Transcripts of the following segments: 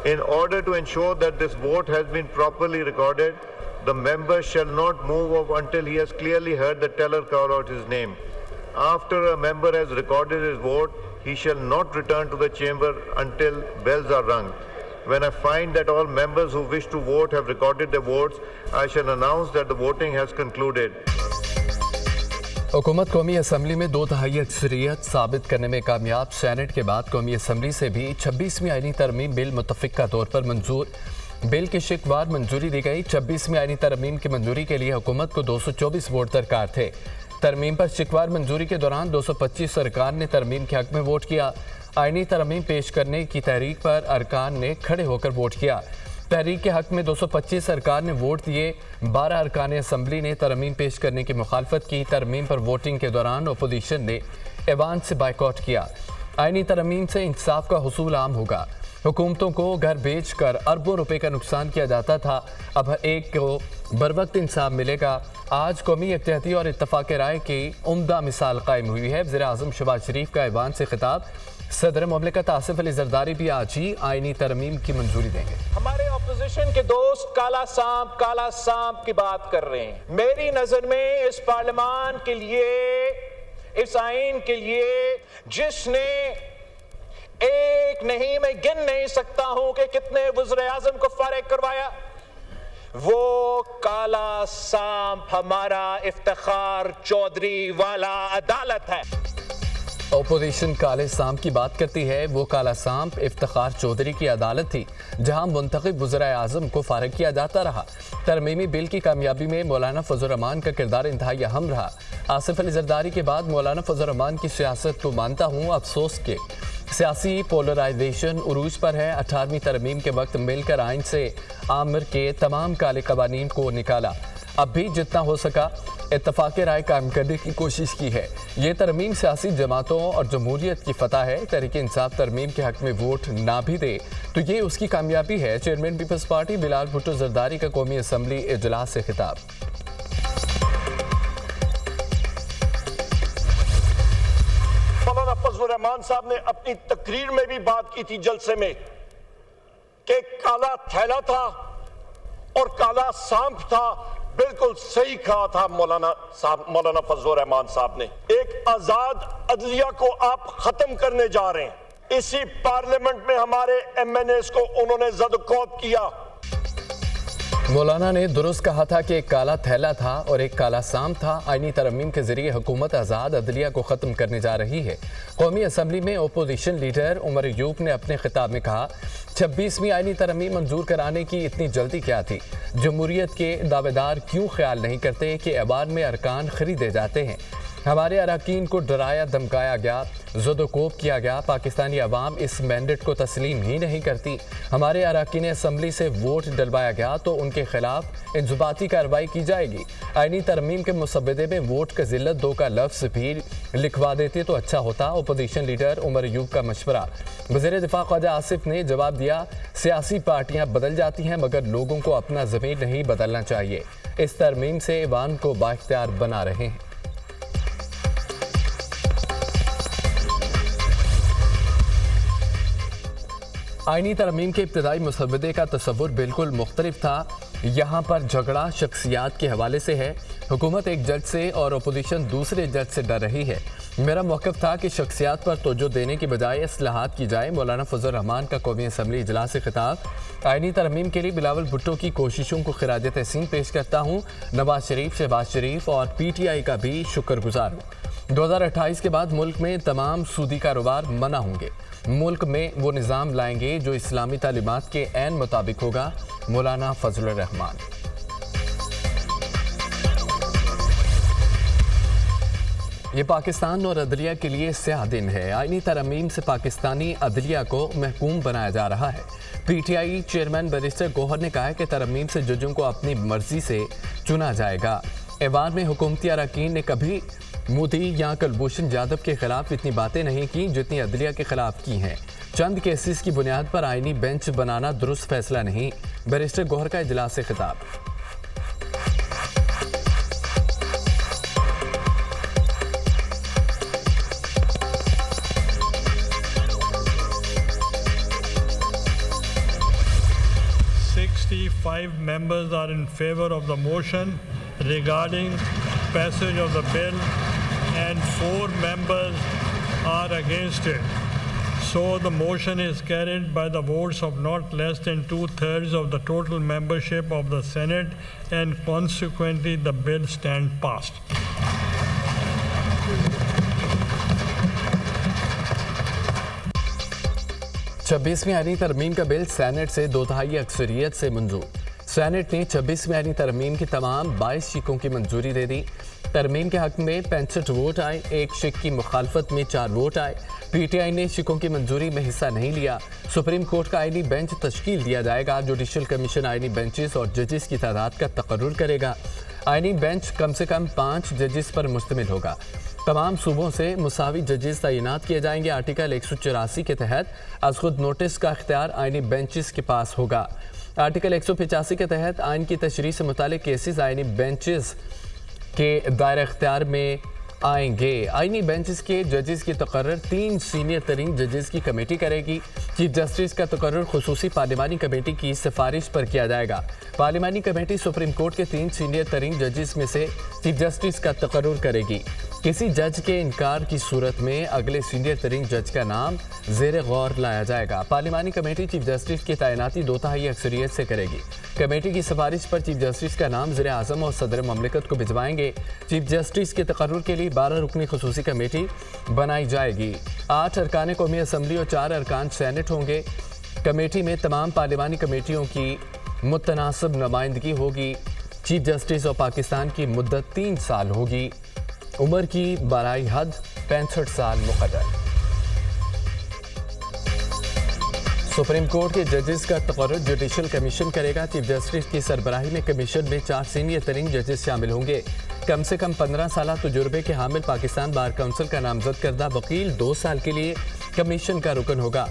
In order to ensure that this vote has been properly recorded, the member shall not move off until he has clearly heard the teller call out his name. After a member has recorded his vote, he shall not return to the chamber until bells are rung. When I find that all members who wish to vote have recorded their votes, I shall announce that the voting has concluded. हुकूमत कौमी assembly में 2/3 अक्सरियत साबित करने में कामयाब। Senate के बाद कौमी असम्बली से भी 26वीं आईनी तरमीम बिल मुतफ़िक़ा तौर पर मंजूर। बिल की शिकवार मंजूरी दी गई। 26वीं आईनी तरमीम की मंजूरी के लिए हुकूमत को 224 वोट दरकार थे। तरमीम पर शिकवार मंजूरी के दौरान 225 अरकान ने तरमीम के हक में वोट किया। आईनी तरमीम पेश करने की तहरीक पर अरकान ने खड़े होकर वोट किया। तहरीक के हक में 225 अरकान ने वोट दिए। 12 अरकान असम्बली ने तरमीम पेश करने की मुखालफत की। तरमीम पर वोटिंग के दौरान अपोजिशन ने ऐवान से बाइकआउट किया। आईनी तरमीम से इंसाफ का हुसूल आम होगा। हुकूमतों को घर बेच कर अरबों रुपए का नुकसान किया जाता था, अब हर एक को बरवक्त इंसाफ मिलेगा। आज कौमी इत्तेहादी और इत्तफाक राय की उम्दा मिसाल कायम हुई है। वज़ीर आज़म शहबाज शरीफ का ऐवान से खिताब। सदर मुमलिकत आसिफ अली जरदारी भी आज ही आईनी तरमीम की मंजूरी देंगे। हमारे ऑपोजिशन के दोस्त काला सांप की बात कर रहे हैं। मेरी नजर में इस पार्लियामान के लिए, इस आइन के लिए जिसने एक नहीं, मैं गिन नहीं सकता हूं कि कितने वज़ीर आज़म को फारिग करवाया, वो काला सांप हमारा इफ्तिखार चौधरी वाला अदालत है। अपोजिशन काले सांप की बात करती है। वो काला सांप इफ्तिखार चौधरी की अदालत थी, जहां मुंतखब वज़ीर आज़म को फारिग किया जाता रहा। तरमीमी बिल की कामयाबी में मौलाना फजल रहमान का किरदार इंतहाई अहम रहा। आसिफ अली जरदारी के बाद मौलाना फजल रहमान की सियासत को मानता हूँ। अफसोस के सियासी पोलराइजेशन उरूज पर है। 18वीं तरमीम के वक्त मिलकर आइन से आमिर के तमाम काले कवानीन को निकाला। अब भी जितना हो सका इत्तफाक राय कायम करने की कोशिश की है। ये तरमीम सियासी जमातों और जमहूरियत की फतह है। तहरीक इंसाफ तरमीम के हक में वोट ना भी दे तो ये उसकी कामयाबी है। Chairman Peoples Party Bilal Bhutto Zardari का कौमी असम्बली इजलास से खिताब। मौलाना फजल रहमान साहब ने अपनी तकरीर में भी बात की थी जलसे में कि काला थैला था और काला सांप था। बिल्कुल सही कहा था मौलाना फजल रहमान साहब ने। एक आजाद अदलिया को आप खत्म करने जा रहे हैं। इसी पार्लियामेंट में हमारे MNAs को उन्होंने ज़द-ओ-कौद किया। मौलाना ने दुरुस्त कहा था कि एक काला थैला था और एक काला सांप था। आईनी तरमीम के जरिए हुकूमत आज़ाद अदलिया को ख़त्म करने जा रही है। कौमी असम्बली में अपोजिशन लीडर उमर अयूब ने अपने खिताब में कहा, 26वीं आईनी तरमीम मंजूर कराने की इतनी जल्दी क्या थी? जमहूरियत के दावेदार क्यों ख्याल नहीं करते कि ऐवान में अरकान खरीदे जाते हैं? हमारे अरकान को डराया धमकाया गया, ज़द-ओ-कोब किया गया। पाकिस्तानी अवाम इस मैंडेट को तस्लीम ही नहीं करती। हमारे अरकान असम्बली से वोट डलवाया गया तो उनके खिलाफ इंजबाती कार्रवाई की जाएगी। आईनी तरमीम के मुसव्वदे में वोट का ज़िल्लत 2 का लफ्ज़ भी लिखवा देते तो अच्छा होता। अपोजिशन लीडर उमर अयूब का मशवरा। वज़ीर दिफा ख्वाजा आसिफ ने जवाब दिया, सियासी पार्टियाँ बदल जाती हैं मगर लोगों को अपना ज़मीर नहीं बदलना चाहिए। इस तरमीम से ऐवान को बाइख्तियार बना रहे हैं। आईनी तरमीम के इब्तदाई मुसव्वदे का तस्वुर बिल्कुल मुख्तलिफ था। यहाँ पर झगड़ा शख्सियात के हवाले से है। हुकूमत एक जज से और अपोजिशन दूसरे जज से डर रही है। मेरा मौक़िफ़ था कि शख्सियात पर तवज्जो देने की बजाय इस्लाहात की जाए। मौलाना फजल रहमान का कौमी असम्बली इजलास से खिताब। आईनी तरमीम के लिए बिलावल भुट्टो की कोशिशों को खिराज तहसीन पेश करता हूँ। नवाज शरीफ, शहबाज शरीफ और PTI का भी शुक्रगुजार हूँ। 2028 के बाद मुल्क में तमाम सूदी कारोबार मना होंगे। मुल्क में वो निज़ाम लाएंगे जो इस्लामी तालीमात के ऐन मुताबिक होगा। मौलाना फजल रहमान। ये पाकिस्तान और अदलिया के लिए स्याह दिन है। आईनी तरमीम से पाकिस्तानी अदलिया को महकूम बनाया जा रहा है। PTI चेयरमैन बैरिस्टर गौहर ने कहा है कि तरमीम से जजों को अपनी मर्जी से चुना जाएगा। ऐवान में हुकूमती अरकान ने कभी मोदी या कुलभूषण यादव के खिलाफ इतनी बातें नहीं की जितनी अदलिया के खिलाफ की हैं। चंद केसेस की बुनियाद पर आईनी बेंच बनाना दुरुस्त फैसला नहीं। बैरिस्टर गौहर का इजलास से खिताब। 5 members are in favor of the motion regarding passage of the bill and 4 members are against it. So the motion is carried by the votes of not less than 2/3 of the total membership of the Senate, and consequently the bill stands passed. छब्बीसवीं आईनी तरमीम का bill senate से 2/3 अक्सरियत से मंजूर। Senate ने 26वीं आईनी तरमीम की तमाम 22 शिकों की मंजूरी दे दी। तरमीम के हक में 65 वोट आए, एक शिक की मुखालफत में 4 वोट आए। पीटीआई ने शिकों की मंजूरी में हिस्सा नहीं लिया। सुप्रीम कोर्ट का आईनी बेंच तश्कील दिया जाएगा। जुडिशल कमीशन आईनी बेंचेस और जजेस की तादाद का तकर्रुर करेगा। आईनी बेंच कम से कम 5 जजेस पर मुश्तमिल होगा। तमाम सूबों से मुसावी जजेस तैनात किए जाएंगे। आर्टिकल 184 के तहत अज खुद नोटिस का इख्तियार आईनी बेंचेस के पास होगा। आर्टिकल 185 के तहत आइन की तशरीह से मुतालिक केसेस आईनी बेंचेस के दायरे इख्तियार में आएंगे। आईनी बेंचेस के जजेस की तकर्रर 3 सीनियर तरीन जजेस की कमेटी करेगी। चीफ जस्टिस का तकर्रर खुसूसी पार्लिमानी कमेटी की सिफारिश पर किया जाएगा। पार्लिमानी कमेटी सुप्रीम कोर्ट के 3 सीनियर तरीन जजेस में से चीफ जस्टिस का तकर्रर करेगी। किसी जज के इनकार की सूरत में अगले सीनियर तरीन जज का नाम ज़ेरे गौर लाया जाएगा। पार्लिमानी कमेटी चीफ जस्टिस की तैनाती 2/3 अक्सरियत से करेगी। कमेटी की सिफारिश पर चीफ जस्टिस का नाम ज़ेरे आज़म और सदर ममलिकत को भिजवाएंगे। चीफ जस्टिस के तकर्रुर के लिए 12 रुकनी खुसूसी कमेटी बनाई जाएगी। 8 अरकान कौमी असम्बली और 4 अरकान सेनेट होंगे। कमेटी में तमाम पार्लिमानी कमेटियों की मुतनासिब नुमाइंदगी होगी। चीफ जस्टिस ऑफ पाकिस्तान की मुद्दत 3 साल होगी। उम्र की बराई हद 65 साल मुकर्रर। सुप्रीम कोर्ट के जजेस का तकर्रुर जुडिशल कमीशन करेगा। चीफ जस्टिस की सरबराही में कमीशन में 4 सीनियर तरीन जजेस शामिल होंगे। कम से कम 15 साल तजुर्बे के हामिल पाकिस्तान बार काउंसिल का नामजद करदा वकील 2 साल के लिए कमीशन का रुकन होगा।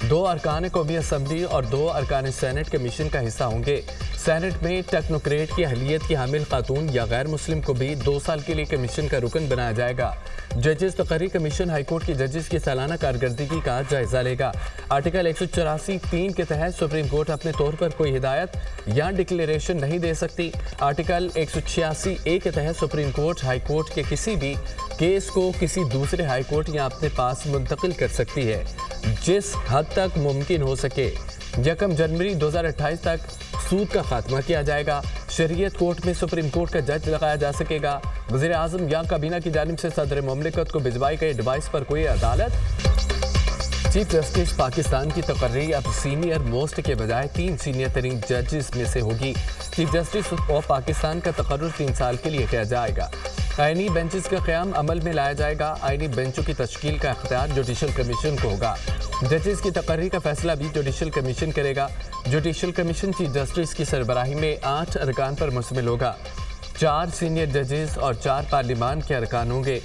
2 अरकान कौमी असम्बली और 2 अरकान सेनेट कमीशन का हिस्सा होंगे। सेनेट में टेक्नोक्रेट की अहलियत की हामिल खातून या गैर मुस्लिम को भी 2 साल के लिए कमीशन का रुकन बनाया जाएगा। जजेस तकर्री कमीशन हाईकोर्ट के जजेस की सालाना कारकर्दगी का जायजा लेगा। आर्टिकल 184(3) के तहत सुप्रीम कोर्ट अपने तौर पर कोई हिदायत या डिक्लेरेशन नहीं दे सकती। आर्टिकल 186(a) के तहत सुप्रीम कोर्ट हाईकोर्ट के किसी भी केस को किसी दूसरे हाईकोर्ट या अपने पास मुंतकिल कर सकती है, जिस हद तक मुमकिन हो सके। 1 जनवरी 2028 तक सूद का खात्मा किया जाएगा। शरीयत कोर्ट में सुप्रीम कोर्ट का जज लगाया जा सकेगा। वज़ीर आज़म या काबीना की जानिब से सदर ममलिकत को भिजवाई गई एडवाइस पर कोई अदालत। चीफ जस्टिस पाकिस्तान की तकर्री अब सीनियर मोस्ट के बजाय 3 सीनियर तरीन जजेस में से होगी। चीफ जस्टिस ऑफ पाकिस्तान का तकर्रुर 3 साल के लिए किया जाएगा। आईनी बेंचेस का क़याम अमल में लाया जाएगा। आईनी बेंचों की तश्कील का इख्तियार जुडिशल कमीशन को होगा। जजेस की तकर्री का फैसला भी जुडिशल कमीशन करेगा। जुडिशल कमीशन चीफ जस्टिस की सरबराही में 8 अरकान पर मुश्तमिल होगा। 4 सीनियर जजेस और 4 पार्लिमान के अरकान होंगे।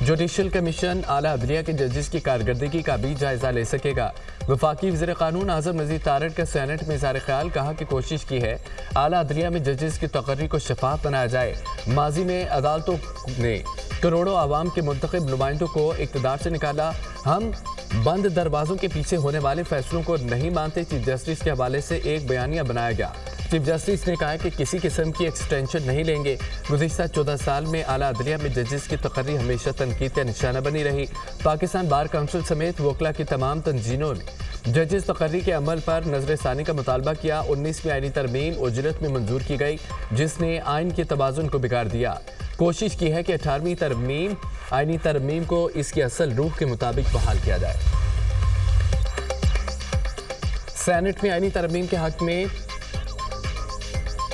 जुडिशल कमीशन आला अदलिया के जजेस की कारकर्दगी का भी जायजा ले सकेगा। वफाकी वज़ीर कानून आज़म नज़ीर तारड़ का सेनेट में इज़हार ख्याल कहा कि कोशिश की है आला अदलिया में जजेस की तकर्री को शफाफ बनाया जाए। माजी में अदालतों ने करोड़ों आवाम के मुंतखब नुमाइंदों को इक़्तिदार से निकाला। हम बंद दरवाज़ों के पीछे होने वाले फैसलों को नहीं मानते। चीफ जस्टिस के हवाले से एक बयानिया बनाया गया। चीफ जस्टिस ने कहा कि किसी किस्म की एक्सटेंशन नहीं लेंगे। गुज़िश्ता 14 साल में आला अदलिया में जजेस की तकर्री हमेशा तनकीद का निशाना बनी रही। पाकिस्तान बार काउंसिल समेत वकला की तमाम तंजीमों ने जजेस तकर्री के अमल पर नजरसानी का मुतालबा किया। 19वीं आईनी तरमीम उजरत में मंजूर की गई, जिसने आइन के तवाज़ुन को बिगाड़ दिया। कोशिश की है कि 18वीं तरमीम आईनी तरमीम को इसकी असल रूह के मुताबिक बहाल किया जाए। सेनेट में आईनी तरमीम के हक में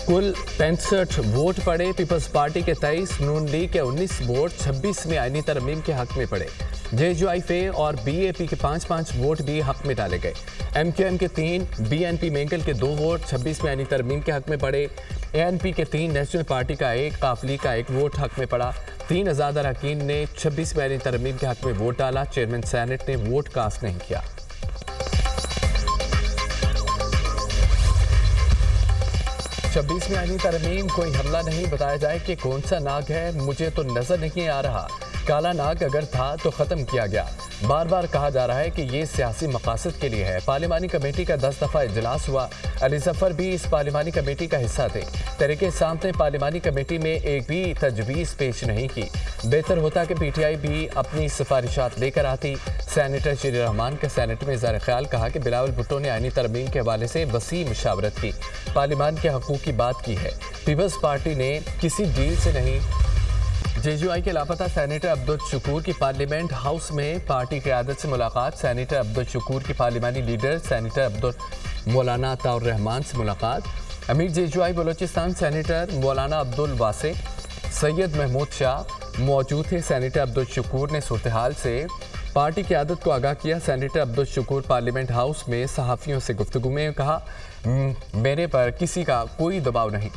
कुल 65 वोट पड़े। पीपल्स पार्टी के 23, नून लीग के 19 वोट 26 में आईनी तरमीम के हक में पड़े। JUIF और BAP के 5-5 वोट भी हक में डाले गए। MQM के 3, BNP मेंगल के 2 वोट 26 में आईनी तरमीम के हक में पड़े। ANP के 3, नेशनल पार्टी का 1, काफली का 1 वोट हक में पड़ा। 3 आज़ाद अरकान ने 26 में आईनी तरमीम के हक में वोट डाला। चेयरमैन सेनेट ने वोट कास्ट नहीं किया। 26वीं आईनी तरमीम कोई हमला नहीं, बताया जाए कि कौन सा नाग है मुझे तो नजर नहीं आ रहा। काला नाग अगर था तो ख़त्म किया गया। बार बार कहा जा रहा है कि ये सियासी मकासद के लिए है। पार्लिमानी कमेटी का 10 दफ़ा इजलास हुआ। अली जफर भी इस पार्लिमानी कमेटी का हिस्सा थे। तहरीक-ए-इंसाफ ने पार्लिमानी कमेटी में एक भी तजवीज़ पेश नहीं की। बेहतर होता कि पीटीआई भी अपनी सिफारिशात लेकर आती। सेनेटर शरीर रहमान का सेनेट में इज़हार ख्याल कहा कि बिलावल भुट्टो ने आईनी तरमीम के हवाले से वसी मशावरत की, पार्लिमान के हकूक़ की बात की है। पीपल्स पार्टी ने किसी डील से नहीं। जेयूआई के लापता सेनेटर अब्दुल शकूर की पार्लियामेंट हाउस में पार्टी क़यादत से मुलाकात। सेनेटर अब्दुल शकूर की पार्लिमानी लीडर सेनेटर अब्दुल मौलाना अताउर रहमान से मुलाकात। अमीर जेयूआई बलोचिस्तान सेनेटर मौलाना अब्दुल वासे सैयद महमूद शाह मौजूद थे। सेनेटर अब्दुल शकूर ने सूरत हाल से पार्टी क़यादत को आगाह किया। Senator Abdul Shakoor parliament house में सहाफ़ियों से गुफ्तगू में कहा, मेरे पर किसी का कोई दबाव नहीं,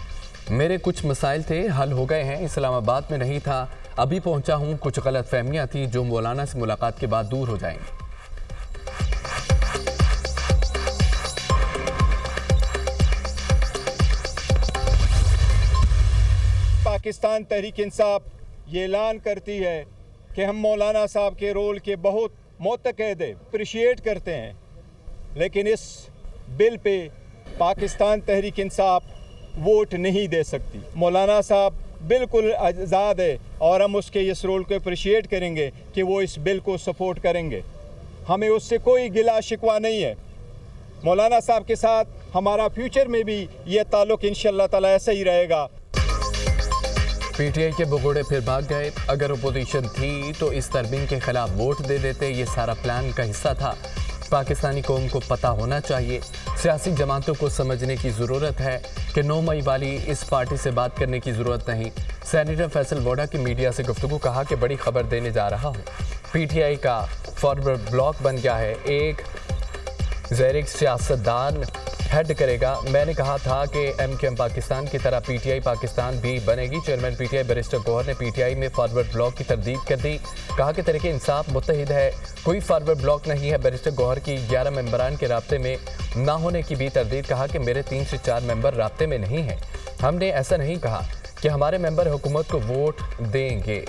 मेरे कुछ मसाइल थे, हल हो गए हैं। इस्लामाबाद में नहीं था, अभी पहुंचा हूं। कुछ गलत फहमियाँ थी जो मौलाना से मुलाकात के बाद दूर हो जाएंगी। पाकिस्तान तहरीक इंसाफ ये ऐलान करती है कि हम मौलाना साहब के रोल के बहुत मोतक़द अप्रिशिएट करते हैं, लेकिन इस bill pay Pakistan Tehreek Insaf vote नहीं दे सकती। मौलाना साहब बिल्कुल आज़ाद है और हम उसके इस रोल को अप्रिशिएट करेंगे कि वो इस बिल को सपोर्ट करेंगे। हमें उससे कोई गिला शिकवा नहीं है। मौलाना साहब के साथ हमारा फ्यूचर में भी ये ताल्लुक़ इंशाअल्लाह ताला ऐसा ही रहेगा। पीटीआई के भगोड़े फिर भाग गए। अगर अपोजिशन थी तो इस तरमीम के खिलाफ वोट दे देते। ये सारा प्लान का हिस्सा था। पाकिस्तानी कौम को पता होना चाहिए, सियासी जमातों को समझने की ज़रूरत है कि 9 मई वाली इस पार्टी से बात करने की ज़रूरत नहीं। सेनेटर फैसल वोडा की मीडिया से गुफ्तगू, कहा कि बड़ी खबर देने जा रहा हूँ, पीटीआई का फॉरवर्ड ब्लॉक बन गया है, एक ज़ैरिक सियासतदान हेड करेगा। मैंने कहा था कि एमकेएम पाकिस्तान की तरह पीटीआई पाकिस्तान भी बनेगी। चेयरमैन पीटीआई बैरिस्टर गौहर ने पीटीआई में फॉरवर्ड ब्लॉक की तरदीद कर दी। कहा कि तहरीक इंसाफ मुत्तहिद है, कोई फॉरवर्ड ब्लॉक नहीं है। बैरिस्टर गौहर की 11 मेंबरान के राब्ते में ना होने की भी तरदीद। कहा कि मेरे 3 से 4 मेंबर राब्ते में नहीं हैं। हमने ऐसा नहीं कहा कि हमारे मेंबर हुकूमत को वोट देंगे।